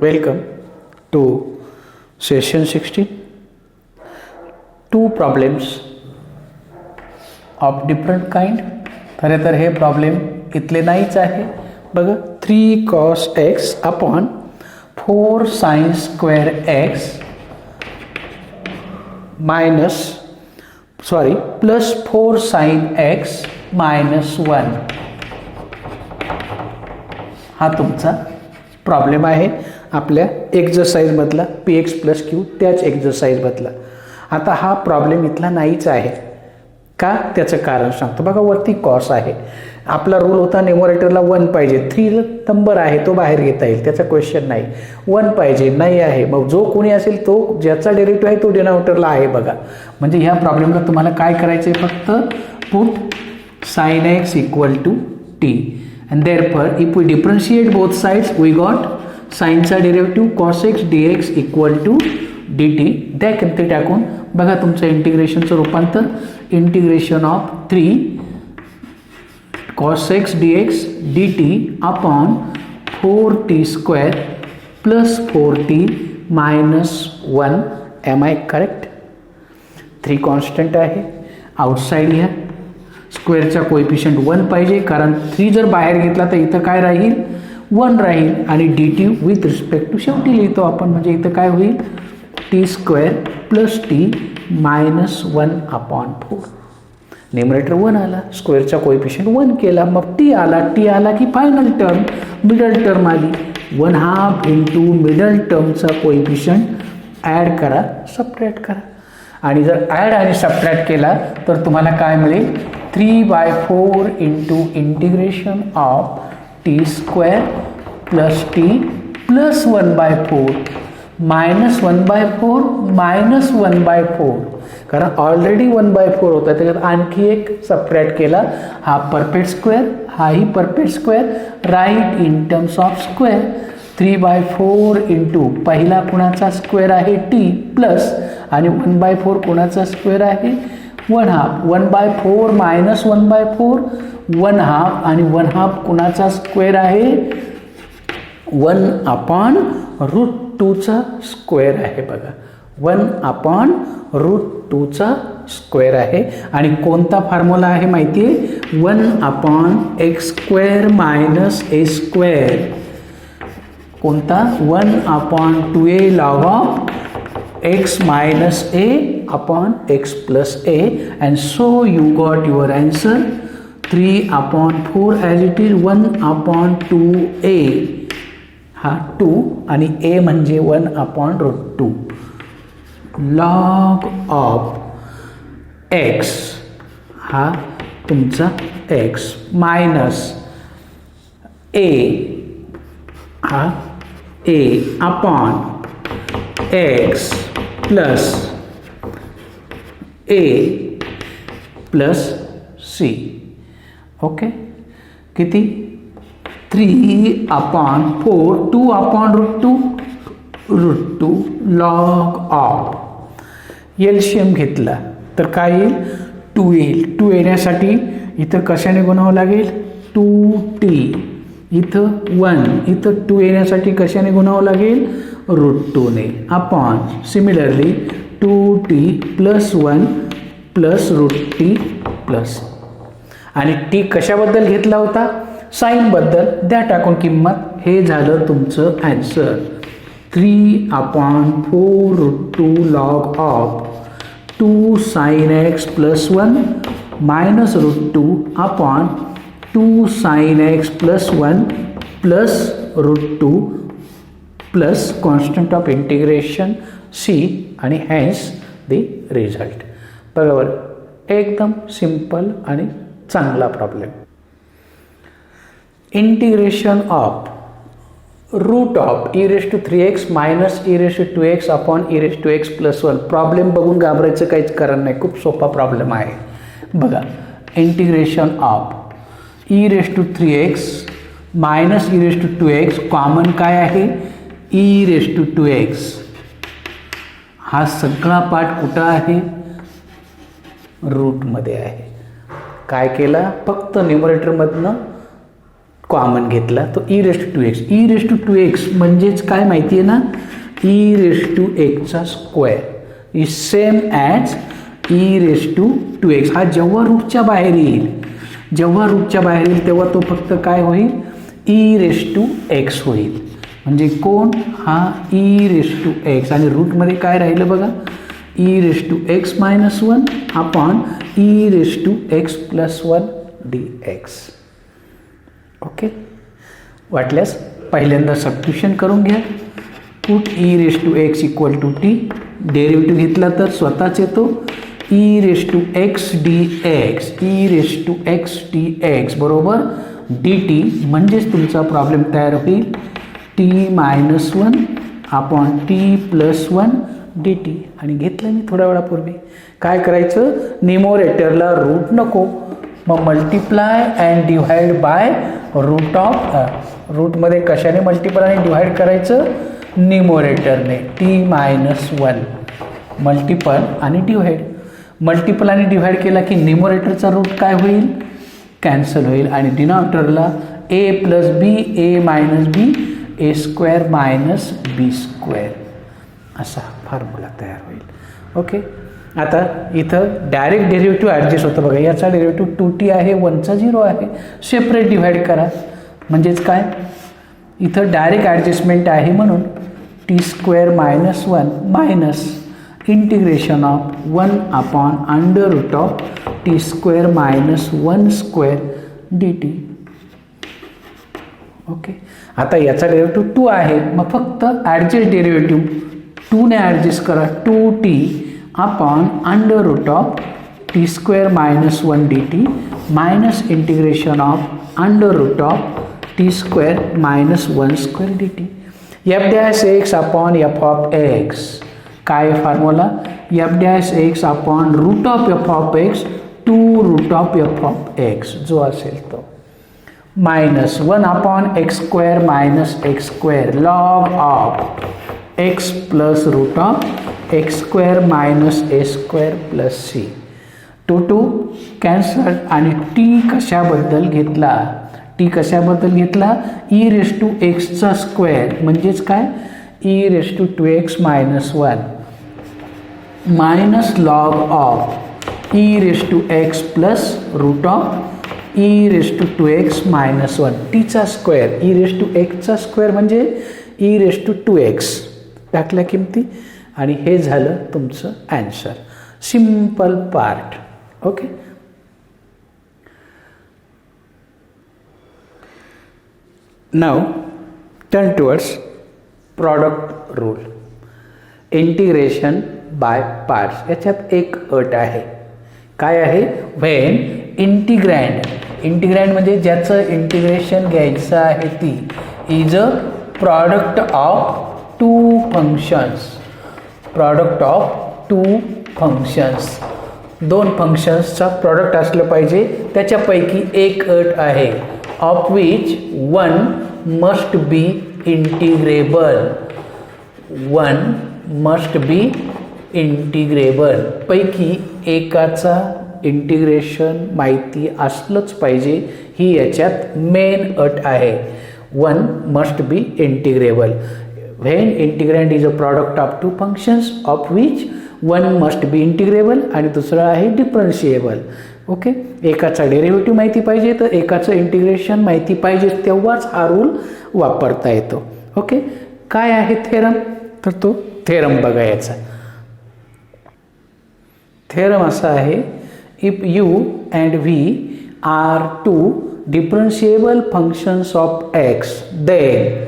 Welcome to session 16. Two problems of different kind. खरे तर हे प्रॉब्लेम इथले नाहीच आहे. बघा 3 cos x upon 4 sin square x plus 4 sin x minus 1 हा तुमचा प्रॉब्लेम आहे आपल्या एक्झरसाइजमधला पी एक्स प्लस क्यू त्याच एक्झरसाइजमधला. आता हा प्रॉब्लेम इथला नाहीच आहे का, त्याचं कारण सांगतो. बघा वरती कॉस आहे. आपला रूल होता न्यूमरेटरला 1 पाहिजे. 3 नंबर आहे तो बाहेर घेता येईल, त्याचा क्वेश्चन नाही. 1 पाहिजे नाही आहे, मग जो कोणी असेल तो ज्याचा डेरिव्हेटिव्ह आहे तो डिनॉमिनेटरला आहे. बघा म्हणजे ह्या प्रॉब्लेमला तुम्हाला काय करायचं आहे, फक्त put sine x equal to t and therefore if we differentiate both sides we got sin चा derivative cos x dx equal to dt. त्या किमती टाकून बघा तुमचं इंटिग्रेशनचं रूपांतर integration of 3 cos x dx dt upon 4t square plus 4t minus 1. Am I correct? 3 constant आहे. Outside घ्या. स्क्वेअरचा कोएफिशियंट 1 पाहिजे, कारण 3 जर बाहेर घेतला तर इथं काय राहील, 1 राहील. आणि d t with respect to शेवटी लिहितो आपण, म्हणजे इथं काय होईल, t square plus t minus 1 upon 4. Numerator 1 आला, स्क्वेअरचा कोएफिशियंट 1 केला, मग टी आला की फायनल टर्म मिडल टर्म आली. 1/2 इंटू मिडल टर्मचा कोएफिशियंट ॲड करा, सबट्रॅक्ट करा. आणि जर ॲड आणि सबट्रॅक्ट केला तर तुम्हाला काय मिळेल, 3/4 into integration of t square plus T plus 1/4 minus 1/4 minus 1/4. कारण ऑलरेडी 1/4 होता, त्याच्यात आणखी एक सबट्रॅक्ट केला. हा परफेक्ट स्क्वेअर, हाही perfect square, right in terms of square. 3/4 into पहिला कोणाचा स्क्वेअर आहे टी प्लस आणि 1/4 कोणाचा स्क्वेअर आहे 1/2. 1/4 मायनस 1/4 1/2 आणि 1/2 कोणाचा स्क्वेअर आहे 1 अपॉन रूट 2चा स्क्वेअर आहे. बघा 1 अपॉन रूट 2चा स्क्वेअर आहे. आणि कोणता फॉर्म्युला आहे माहिती आहे, 1 upon X square minus A square. कोणता, 1 upon 2a log of x minus a upon x plus a, and so you got your answer 3/4 as it is 1 upon 2a. हा 2 आणि a म्हणजे 1 upon root 2 log of x, हा तुमचा x minus a, हा a upon x plus a plus c. Okay, किती, 3/4 2 upon root 2 log of. LCM घेतला तर काय येईल, 2 येईल. 2 येण्यासाठी इथं कशाने गुणावं लागेल, 2t. इथं 1, इथं 2 येण्यासाठी कशाने गुणावं लागेल, रूट 2ने. Upon similarly 2t plus 1 plus root T plus. आणि टी कशाबद्दल घेतला होता, साईनबद्दल. द्या टाकून किंमत. हे झालं तुमचं answer. 3/4 root 2 log of 2 sine x plus 1 minus root 2 upon 2 sine x plus 1 plus root 2 plus constant of integration C आणि हॅन्स द रिझल्ट. बरोबर, एकदम सिंपल आणि चांगला problem. Integration of root of e⁴x minus e⁴2x upon e⁴x plus 1. Problem बघून घाबरायचं काहीच कारण नाही, खूप सोपा प्रॉब्लेम आहे. बघा integration of e⁴x minus e⁴2x, common काय आहे e⁴2x. हा सगळा पार्ट कुठं आहे, रूटमध्ये आहे. काय केला, फक्त न्यूमरेटरमधनं कॉमन घेतला तो e raise to x. E raise to two x म्हणजेच काय माहिती आहे ना, ई रेस टू एक्सचा square is same as e raise to two x. हा जेव्हा रूटच्या बाहेर येईल, जेव्हा रूटच्या बाहेर येईल तेव्हा तो फक्त काय होईल, ई रेस टू एक्स होईल. म्हणजे कोण, हा ई रेस टू एक्स, आणि रूटमध्ये काय राहिलं बघा, e raise to x minus one upon e raise to x plus one d x. Okay, वाटल्यास पहिल्यांदा सबस्टिट्यूशन करून घ्या. Put e raise to x equal to t, derivative घेतला तर स्वतःच येतो e raise to x d x, e raise to x d x बरोबर d t. म्हणजेच तुमचा प्रॉब्लेम तयार होईल t minus one upon t plus one d t. आणि घेतलं मी थोड्या वेळापूर्वी. काय करायचं, न्यूमरेटरला रूट नको, मग multiply and divide by root of. रूटमध्ये कशाने मल्टिप्लाय आणि डिव्हाइड करायचं, न्यूमरेटरने. टी मायनस वन मल्टिपल आणि डिव्हाइड. मल्टिपल आणि डिव्हाइड केला की न्यूमरेटरचा रूट काय होईल, कॅन्सल होईल, आणि डिनॉमिनेटरला A plus B, A minus B, A square minus B square असा फॉर्म्युला तयार होईल. ओके, आता इथं डायरेक्ट डेरिव्हेटिव्ह ॲडजस्ट होतं बघा. याचा डेरिव्हेटिव्ह टू टी आहे, वनचा झिरो आहे. सेपरेट डिव्हाइड करा, म्हणजेच काय, इथं डायरेक्ट ॲडजस्टमेंट आहे म्हणून t square minus one minus integration of one upon under root of t square minus one square D t. Okay, आता याचा डेरिव्हेटिव्ह टू आहे, मग फक्त ॲडजस्ट डेरिव्हेटिव्ह टूने ॲडजस्ट करा. Two t upon under root of t square minus one d t minus integration of under root of t square minus one square D T. F dash X upon F of X. काय formula, F dash X upon root of F of X to root of F of X जो असेल तो, minus one upon X square minus X square log of X plus root of X square minus A square plus C. Two two cancel. आणि T कशाबद्दल घेतला, T कशाबद्दल घेतला, E raise to एक्सचा square म्हणजेच काय, E raise to two x minus one minus log of e raise to x plus root of e raise to two x minus one. टीचा square, e raise to एक्सचा square म्हणजे e raise to two x टाकल्या किमती, आणि हे झालं तुमचं answer. Simple part. Okay, now turn towards product rule. Integration by parts. याच्यात एक अट आहे. काय आहे, व्हेन इंटिग्रँड, इंटिग्रँड म्हणजे ज्याचं इंटिग्रेशन घ्यायचं आहे ती is a product of two functions. Product of two functions, दोन फंक्शन्सचा प्रॉडक्ट असलं पाहिजे. त्याच्यापैकी एक अट आहे, of which one must be integrable. One must be integrable, पैकी एकाचा इंटिग्रेशन माहिती असलंच पाहिजे, ही याच्यात मेन अट आहे. One must be integrable. When integrand is a product of two functions of which one must be integrable, आणि दुसरं आहे डिफरन्शिएबल. ओके, एकाचा डेरिव्हेटिव्ह माहिती पाहिजे तर एकाचं इंटिग्रेशन माहिती पाहिजे, तेव्हाच हा रूल वापरता येतो. ओके, काय आहे थेरम, तर तो थेरम बघायचा. थेरम असा आहे, if U and V are two differentiable functions of X, then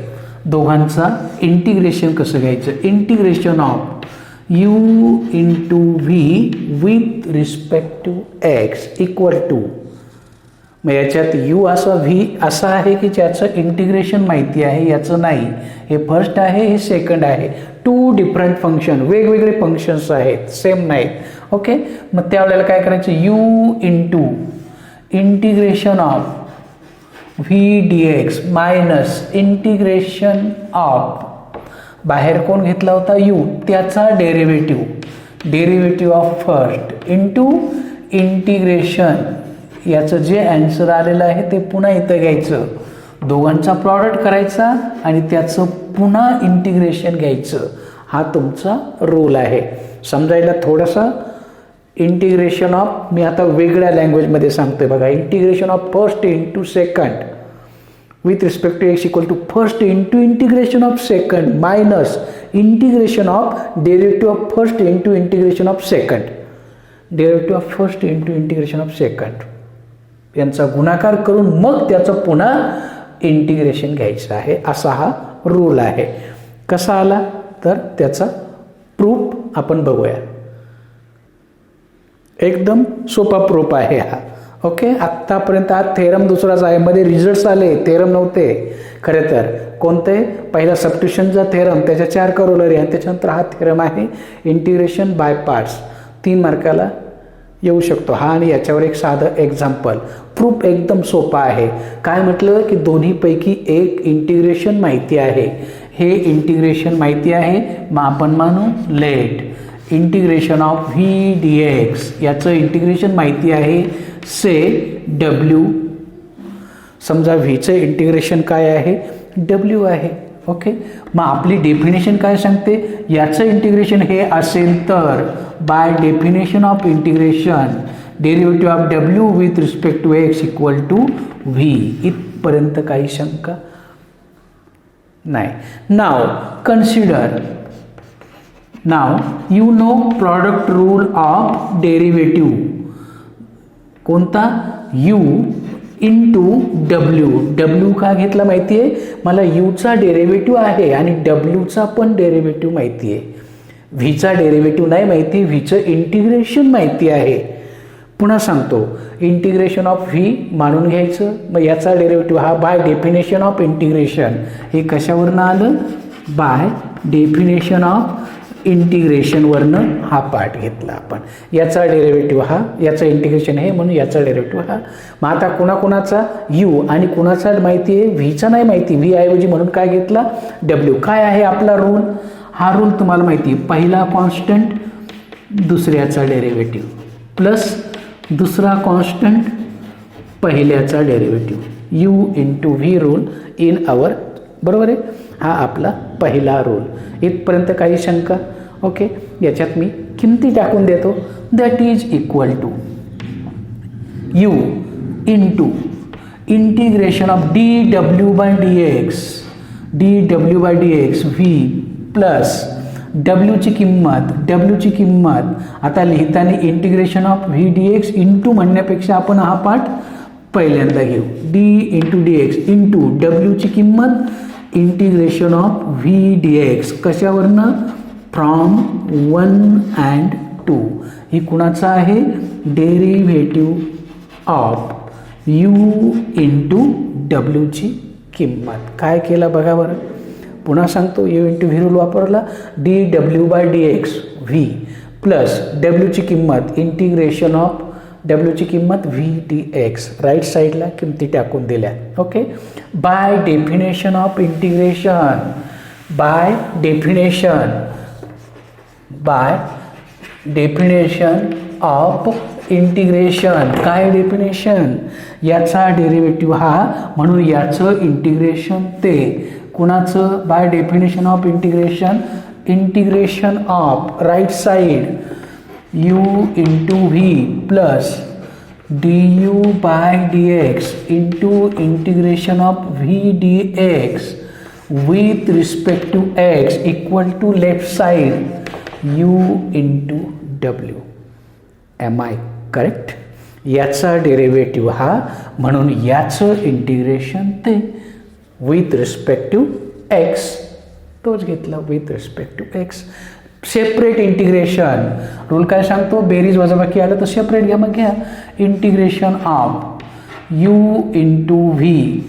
दोघांचा इंटिग्रेशन कसं घ्यायचं, integration of you into V with respect to x equal to. मग याच्यात यू असा व्ही असा आहे की ज्याचं इंटिग्रेशन माहिती आहे, याचं नाही. हे फर्स्ट आहे, हे सेकंड आहे. टू डिफरंट फंक्शन, वेगवेगळे फंक्शन्स आहेत, सेम नाहीत. ओके, मग त्यावेळेला काय करायचं, you into integration of V D x minus integration of, बाहेर कोण घेतला होता, यू, त्याचा derivative, derivative of first into integration, याचं जे ॲन्सर आलेलं आहे ते पुन्हा इथं घ्यायचं, दोघांचा प्रॉडक्ट करायचा आणि त्याचं पुन्हा इंटिग्रेशन घ्यायचं, हा तुमचा रूल आहे. समजायला थोडासा इंटिग्रेशन ऑफ, मी आता वेगळ्या लँग्वेजमध्ये सांगतोय बघा. Integration of first into second with respect to x equal to first into integration of second minus integration of derivative of first into integration of second, derivative of first into integration of second यांचा गुणाकार करून मग त्याचं पुन्हा integration घ्यायचं आहे, असा हा रूल आहे. कसा आला तर त्याचा प्रूफ आपण बघूया. एकदम सोपा प्रूफ आहे हा. ओके, आत्तापर्यंत हा थेरम दुसराच आहे, मध्ये रिझल्ट्स आले, थेरम नव्हते खरे तर. कोणते? पहिला सबस्टिट्यूशनचा थेरम, त्याच्या 4 करोलरी आणि त्याच्यानंतर हा थेरम आहे इंटिग्रेशन बाय पार्ट्स. 3 मार्काला येऊ शकतो हा. आणि याच्यावर एक साधं एक्झाम्पल. प्रूफ एकदम सोपा आहे. काय म्हटलं की दोन्हीपैकी एक इंटिग्रेशन माहिती आहे. हे इंटिग्रेशन माहिती आहे, मग आपण मानू let integration of V D x, याचं इंटिग्रेशन माहिती आहे से डब्ल्यू. समजा व्हीचं इंटिग्रेशन काय आहे? डब्ल्यू आहे. ओके, मग आपली डेफिनेशन काय सांगते? याचं इंटिग्रेशन हे असेल तर by definition of integration derivative of W with respect to x equal to V. इथपर्यंत काही शंका नाही. Now consider, now you know product rule of derivative. कोणता? U into W. डब्ल्यू का घेतला माहिती आहे? मला यूचा डेरिव्हेटिव्ह आहे आणि डब्ल्यूचा पण डेरिव्हेटिव्ह माहिती आहे. व्हीचा डेरिव्हेटिव्ह नाही माहिती, व्हीचं इंटिग्रेशन माहिती आहे. पुन्हा सांगतो, इंटिग्रेशन ऑफ व्ही मानून घ्यायचं, मग याचा डेरिव्हेटिव्ह हा बाय डेफिनेशन ऑफ इंटिग्रेशन. हे कशावरनं आलं? बाय डेफिनेशन ऑफ इंटिग्रेशनवरनं हा पार्ट घेतला आपण. याचा डेरिव्हेटिव्ह हा, याचं इंटिग्रेशन आहे म्हणून याचा डेरिव्हेटिव्ह हा. मग आता कुणाकुणाचा? यू आणि कुणाचा माहिती आहे? व्हीचा नाही माहिती, व्ही ऐवजी म्हणून काय घेतला? डब्ल्यू. काय आहे आपला रूल? हा रूल तुम्हाला माहिती आहे, पहिला कॉन्स्टंट दुसऱ्याचा डेरिव्हेटिव्ह प्लस दुसरा कॉन्स्टंट पहिल्याचा derivative, U into V rule in our. बरोबर आहे, हा आपला पहिला रूल. इथपर्यंत काही शंका? ओके, याच्यात मी किमती टाकून देतो. That is equal to you into integration of D W by D X, D W by D X V plus डब्ल्यूची किंमत आता लिहिताना integration of V D x into म्हणण्यापेक्षा आपण हा पार्ट पहिल्यांदा घेऊ. D into D x into डब्ल्यूची किंमत integration of V D X कशावरनं? From 1 and 2. ही कुणाचा आहे? डेरिव्हेटिव्ह ऑफ यू इंटू डब्ल्यूची किंमत. काय केलं बघा बरं, पुन्हा सांगतो. यू इंटू व्ही रूल वापरला, D W by D X V plus डब्ल्यूची किंमत इंटिग्रेशन ऑफ डब्ल्यूची किंमत व्ही डी एक्स. राईट साईडला किमती टाकून दिल्या. Okay, by definition of integration, by definition of integration. काय डेफिनेशन? याचा डेरिव्हेटिव्ह हा म्हणून याचं इंटिग्रेशन ते. कुणाचं? By definition of integration of right side u into v plus d u by D x into integration of V D x with respect to x equal to left side u into डब्ल्यू. Am I correct? याचा derivative हा म्हणून याचं integration ते with respect to x, तोच घेतला with respect to x. Separate integration rule काय सांगतो? बेरीज वजाबाकी आलं तर सेपरेट घ्या. मग घ्या integration of you into V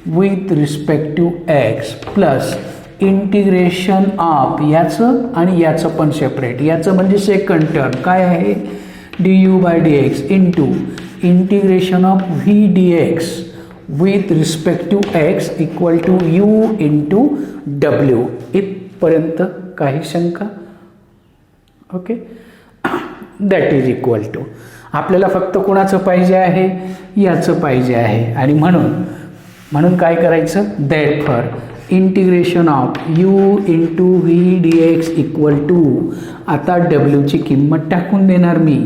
with respect to x plus integration of याचं आणि याचं पण सेपरेट. याचं म्हणजे सेकंड टर्म काय आहे? D u by D x into integration of V D x with respect to x equal to you into डब्ल्यू. इथपर्यंत काही शंका? Okay, that is equal to. आपल्याला फक्त कोणाचं पाहिजे आहे? याचं पाहिजे आहे. आणि म्हणून म्हणून काय करायचं, therefore integration of u into v D x equal to, आता डब्ल्यूची किंमत टाकून देणार मी,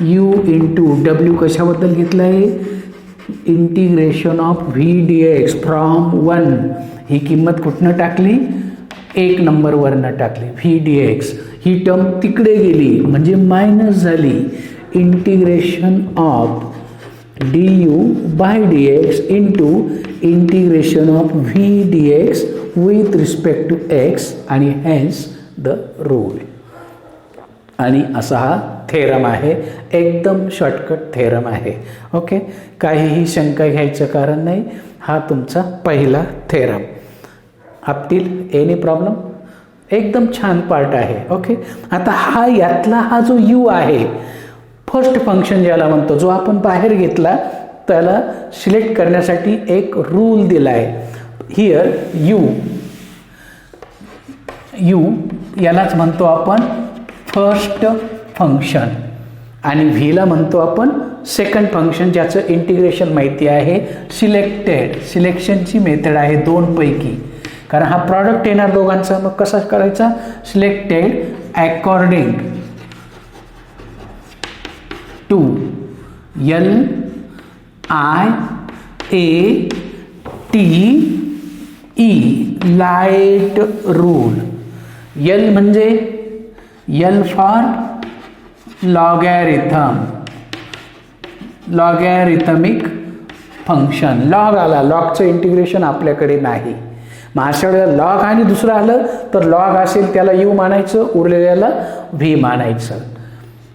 u इंटू डब्ल्यू कशाबद्दल घेतलं आहे, integration of V D x from 1, ही किंमत कुठनं टाकली, 1 नंबरवरनं टाकली, व्ही डी एक्स, ही टर्म तिकडे गेली म्हणजे मायनस झाली, integration of du by dx into integration of v dx with respect to x आणि hence the rule. आणि असा हा थेरम आहे, एकदम शॉर्टकट थेरम आहे. ओके, काहीही शंका घ्यायचं कारण नाही, हा तुमचा पहिला थेरम. आपतील एनी प्रॉब्लेम, एकदम छान पार्ट आहे. ओके, आता हा यातला हा जो u आहे, फर्स्ट फंक्शन ज्याला म्हणतो, जो आपण बाहेर घेतला त्याला सिलेक्ट करण्यासाठी एक रूल दिला आहे. हिअर यू यालाच म्हणतो आपण फर्स्ट फंक्शन आणि व्हीला म्हणतो आपण सेकंड फंक्शन, ज्याचं इंटिग्रेशन माहिती आहे, सिलेक्टेड, सिलेक्शनची मेथड आहे 2 पैकी, कारण हा प्रॉडक्ट येणार दोघांचा, मग कसा करायचा, selected according to L I A T E, LIATE rule. L म्हणजे L for logarithm, logarithmic function. Log आला, लॉगचं इंटिग्रेशन आपल्याकडे नाही, मग अशा वेळेला लॉग आणि दुसरं आलं तर लॉग असेल त्याला यू मानायचं, उरलेल्याला व्ही मानायचं.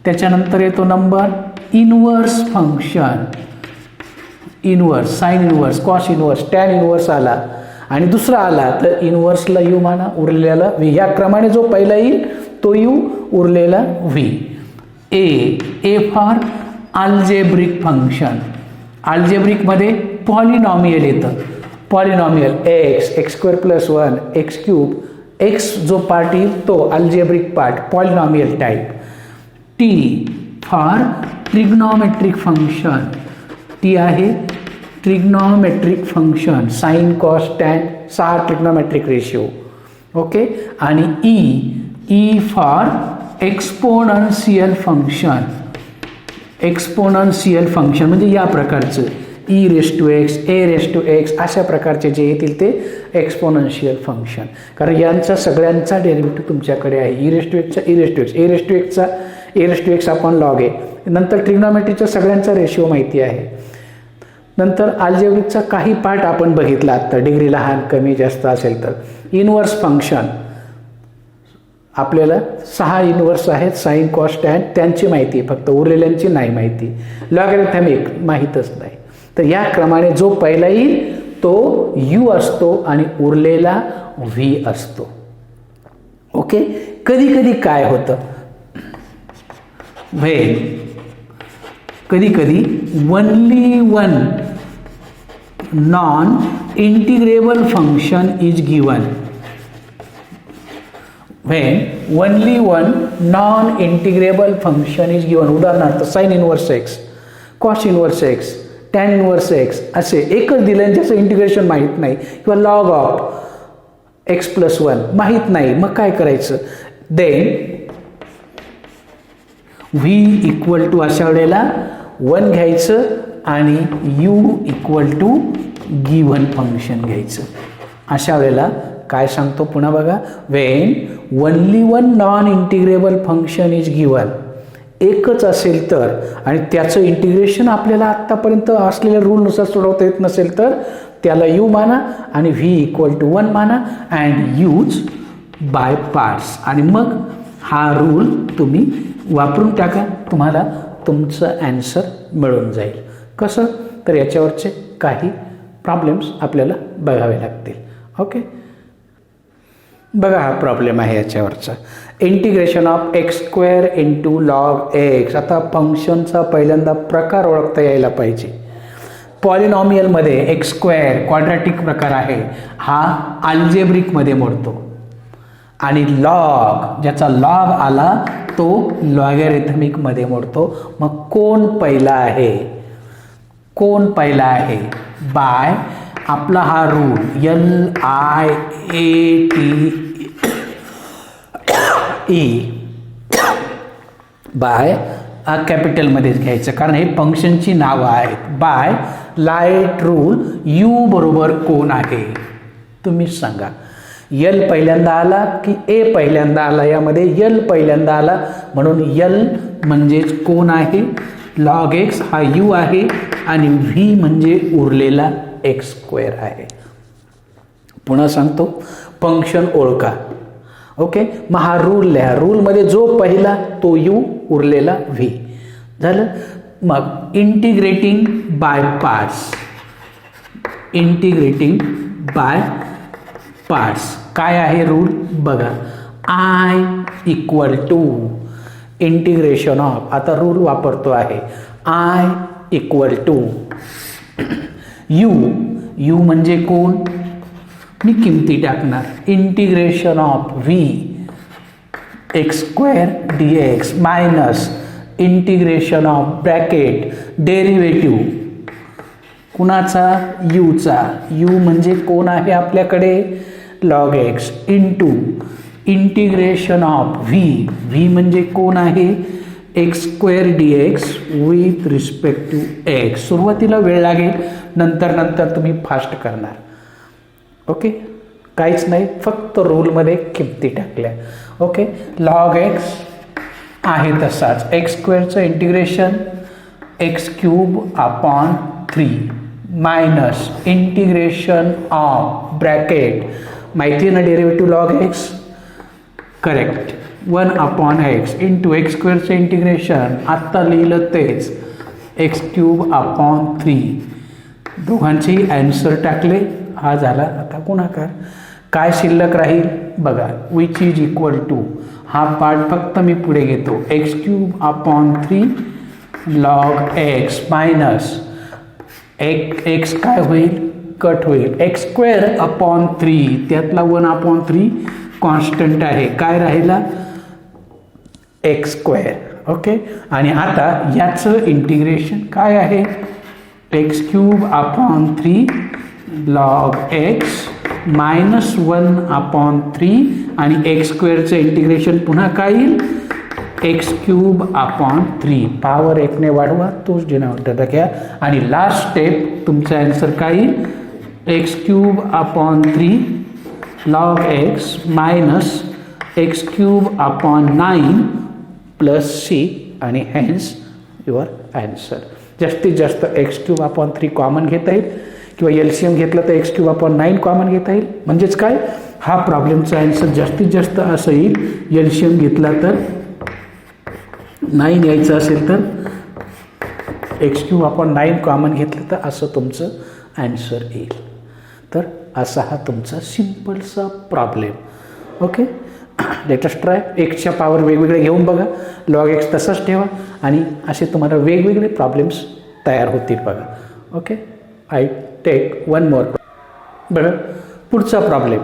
त्याच्यानंतर येतो number inverse function, inverse, sine inverse, cos inverse, tan inverse आला आणि दुसरा आला तर इनवर्सला यू माना, उरलेला व्ही. या क्रमाने जो पहिला येईल तो यू, उरलेला V. A for algebraic function, अल्जेब्रिकमध्ये पॉलिनॉमियल येतं, polynomial X square plus 1 X cube, X जो पार्ट येईल तो algebraic part, polynomial type. T for trigonometric function, T आहे trigonometric function, sine cos tan, 6 trigonometric ratio. Okay, आणि E for exponential function, exponential function म्हणजे या प्रकारचं E raise to x, A raise to X, अशा प्रकारचे जे येतील ते एक्सपोनन्शियल फंक्शन, कारण यांचा सगळ्यांचा डेरिव्हेटिव्ह तुमच्याकडे आहे. ई रेस टू एक्सचा e raise to x, A raise to एक्सचा ए रेस टू एक्स आपण लॉग आहे. नंतर ट्रिग्नॉमेट्रीचा सगळ्यांचा रेशिओ माहिती आहे. नंतर अल्जेब्रिकचा काही पार्ट आपण बघितला आत्ता, डिग्री लहान कमी जास्त असेल तर. इनवर्स फंक्शन आपल्याला 6 इनवर्स आहेत, साइन कॉस टॅन, त्यांची माहिती आहे, फक्त उरलेल्यांची नाही माहिती. लॉगॅरिथमिक माहीतच नाही. तर या क्रमाने जो पहिला येईल तो यू असतो आणि उरलेला व्ही असतो. ओके, कधी कधी काय होतं, कधी कधी only one non integrable function is given. when only one non-integrable function is given, उदाहरणार्थ sine inverse x, cos inverse x, tan inverse x, असे एकच दिलं ज्याचं इंटिग्रेशन माहीत नाही, किंवा लॉग ऑफ एक्स प्लस 1 माहीत नाही, मग काय करायचं, देन व्ही इक्वल टू अशा वेळेला 1 घ्यायचं आणि u equal to given function घ्यायचं. अशा वेळेला काय सांगतो पुन्हा बघा, when only one non integrable function is given, एकच असेल तर आणि त्याचं इंटिग्रेशन आपल्याला आत्तापर्यंत असलेल्या रूलनुसार सोडवता येत नसेल तर त्याला यू माना आणि व्ही इक्वल टू 1 माना अँड यूज बाय पार्ट्स. आणि मग हा रूल तुम्ही वापरून टाका, तुम्हाला तुमचं ॲन्सर मिळून जाईल. कसं, तर याच्यावरचे काही प्रॉब्लेम्स आपल्याला बघावे लागतील. ओके, बघा हा प्रॉब्लेम आहे याच्यावरचा, integration of X square into log X. आता फंक्शनचा पहिल्यांदा प्रकार ओळखता यायला पाहिजे. पॉलिनॉमियलमध्ये एक्स स्क्वेअर क्वाड्रॅटिक प्रकार आहे, हा अल्जेब्रिकमध्ये मोडतो. आणि लॉग, ज्याचा लॉग आला तो लॉगॅरिथमिकमध्ये मोडतो. मग कोण पहिला आहे, कोण पहिला आहे, बाय आपला हा रूल LIATE बाय कॅपिटलमध्येच घ्यायचं, कारण हे फंक्शनची नावं आहेत. बाय लाईट रूल यू बरोबर कोण आहे तुम्हीच सांगा. यल पहिल्यांदा आला की ए पहिल्यांदा आला? यामध्ये यल पहिल्यांदा आला, म्हणून यल म्हणजेच कोण आहे? लॉग एक्स हा यू आहे आणि व्ही म्हणजे उरलेला एक्स स्क्वेअर आहे. पुन्हा सांगतो, फंक्शन ओळखा. ओके, मग हा रूल लिहा. रूलमध्ये जो पहिला तो यू, उरलेला व्ही झालं. मग integrating by parts. Integrating by parts काय आहे रूल बघा. I equal to integration of, आता रूल वापरतो आहे, I equal to u. U म्हणजे कोण? मी किमती टाकणार. Integration of v x square d x minus integration of bracket derivative कुणाचा? यूचा. यू म्हणजे कोण आहे आपल्याकडे? Log x into integration of v. V म्हणजे कोण आहे? X square d x with respect to x. सुरुवातीला वेळ लागेल, नंतर तुम्ही फास्ट करणार. ओके, काहीच नाही, फक्त रूलमध्ये किमती टाकल्या. ओके, लॉग एक्स आहे तसाच, एक्स स्क्वेअरचं integration X cube upon 3 minus integration of bracket माहिती ना derivative log X, correct, 1 upon X into X स्क्वेअरचं इंटिग्रेशन आत्ता लिहिलं तेच एक्स क्यूब अपॉन 3. दोघांची ॲन्सर टाकले, हा झाला. आता गुणाकार. काय शिल्लक राहील बघा, विच इज इक्वल टू, हा पार्ट फक्त मी पुढे घेतो, x cube upon 3 log x minus x काय होईल? कट होईल. एक्स स्क्वेअर अपॉन 3 त्यातला 1 अपॉन 3 कॉन्स्टंट आहे, काय राहिला? X square. ओके, आणि आता याचं इंटिग्रेशन काय आहे? X cube upon 3 log x minus 1 upon 3 आणि एक्स स्क्वेअरचं इंटिग्रेशन पुन्हा काय येईल? X cube upon 3. पॉवर 1 ने वाढवा, तोच डिनॉमिनेटरला घ्या आणि लास्ट स्टेप तुमचा आन्सर काय येईल? X cube upon 3 log x minus x cube upon 9 plus C आणि हॅन्स युअर आन्सर. जास्तीत जास्त एक्स क्यूब अपॉन 3 कॉमन घेता येईल किंवा LCM घेतलं तर एक्स क्यूब अपॉन 9 कॉमन घेता येईल. म्हणजेच काय, हा प्रॉब्लेमचा आन्सर जास्तीत जास्त असं येईल. LCM घेतला तर 9 यायचं असेल तर एक्स क्यूब अपॉन 9 कॉमन घेतलं तर असं तुमचं आन्सर येईल. तर असा हा तुमचा सिम्पलसा problem. Okay, let us try. एक्सच्या पॉवर वेगवेगळे घेऊन बघा, लॉग एक्स तसाच ठेवा आणि असे तुम्हाला वेगवेगळे प्रॉब्लेम्स तयार होतील बघा. Okay, I take one more. बरं, पुढचा problem,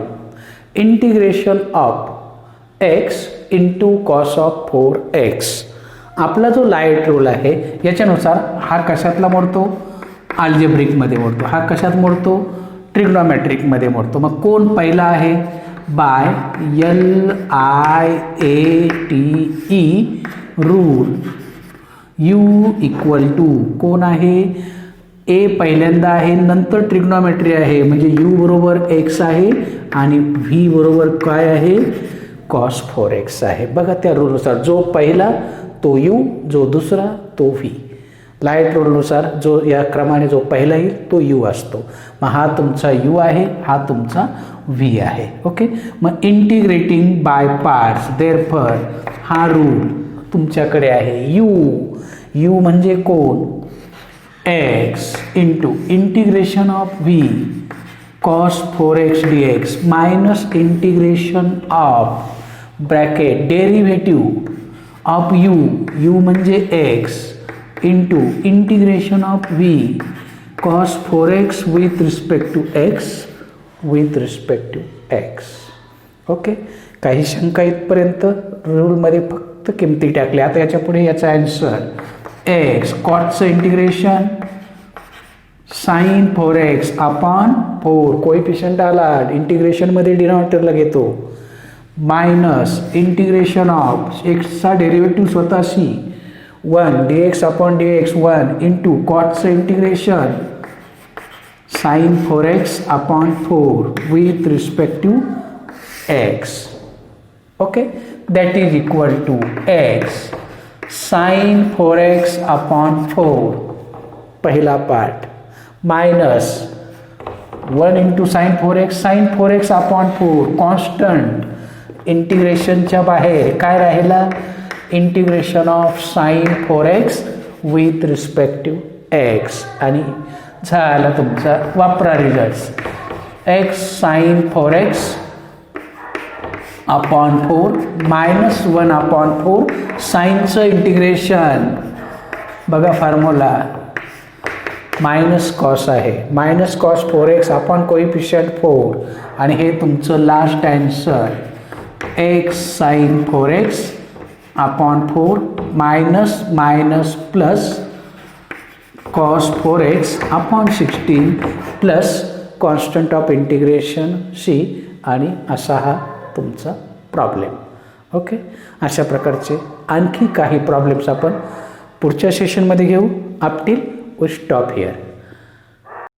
integration of x into cos of 4x. आपला जो लाईट रूल आहे याच्यानुसार हा कशातला मोडतो? अल्जेब्रिकमध्ये मोडतो. हा कशात मोडतो? ट्रिग्नोमेट्रिकमध्ये मोडतो. मग कोण पहिला आहे? By LIATE rule u equal to कोण आहे? ए पहिल्यांदा आहे, नंतर ट्रिग्नोमेट्री आहे, म्हणजे यू बरोबर एक्स आहे आणि व्ही बरोबर काय आहे? कॉस 4x आहे. बघा त्या रूलनुसार जो पहिला तो यू, जो दुसरा तो व्ही. लाईट रूलनुसार जो या क्रमाने जो पहिला येईल तो यू असतो. मग हा तुमचा यू आहे, हा तुमचा व्ही आहे. ओके, मग इंटिग्रेटिंग बाय पार्ट्स, देअरफॉर हा रूल तुमच्याकडे आहे. यू म्हणजे कोण? X into integration of V cos 4x dx minus integration of bracket derivative of U म्हणजे X into integration of V cos 4x with respect to X with respect to X. Okay, काही शंका इथपर्यंत? रूलमध्ये फक्त किमती टाकल्या. आता याच्या पुढे याचा आन्सर एक्स कॉटचं integration sine 4x upon 4 coefficient आला इंटिग्रेशनमध्ये डिनॉमिनेटरला घेतो मायनस इंटिग्रेशन ऑफ एक्सचा डेरिव्हेटिव्ह स्वतःशी 1 dx अपॉन dx 1 इंटू कॉटचं integration sine 4x upon 4 with respect to x okay that is equal to x sine 4x upon 4 पहिला part minus 1 into sine 4x upon 4 constant इंटिग्रेशनच्या बाहेर काय राहिला integration of sine 4x with respect to x आणि झाला तुमचा वापरा result x sine 4x upon 4 minus 1 upon 4 साईनचं इंटिग्रेशन बघा फॉर्म्युला मायनस कॉस आहे minus cos 4x upon coefficient 4 आणि हे तुमचं last answer x sine 4x upon 4 minus minus plus cos 4x upon 16 plus constant of integration C आणि असा हा तुमचा प्रॉब्लेम ओके अशा प्रकारचे आणखी काही प्रॉब्लेम्स आपण पुढच्या सेशनमध्ये घेऊ up till we stop here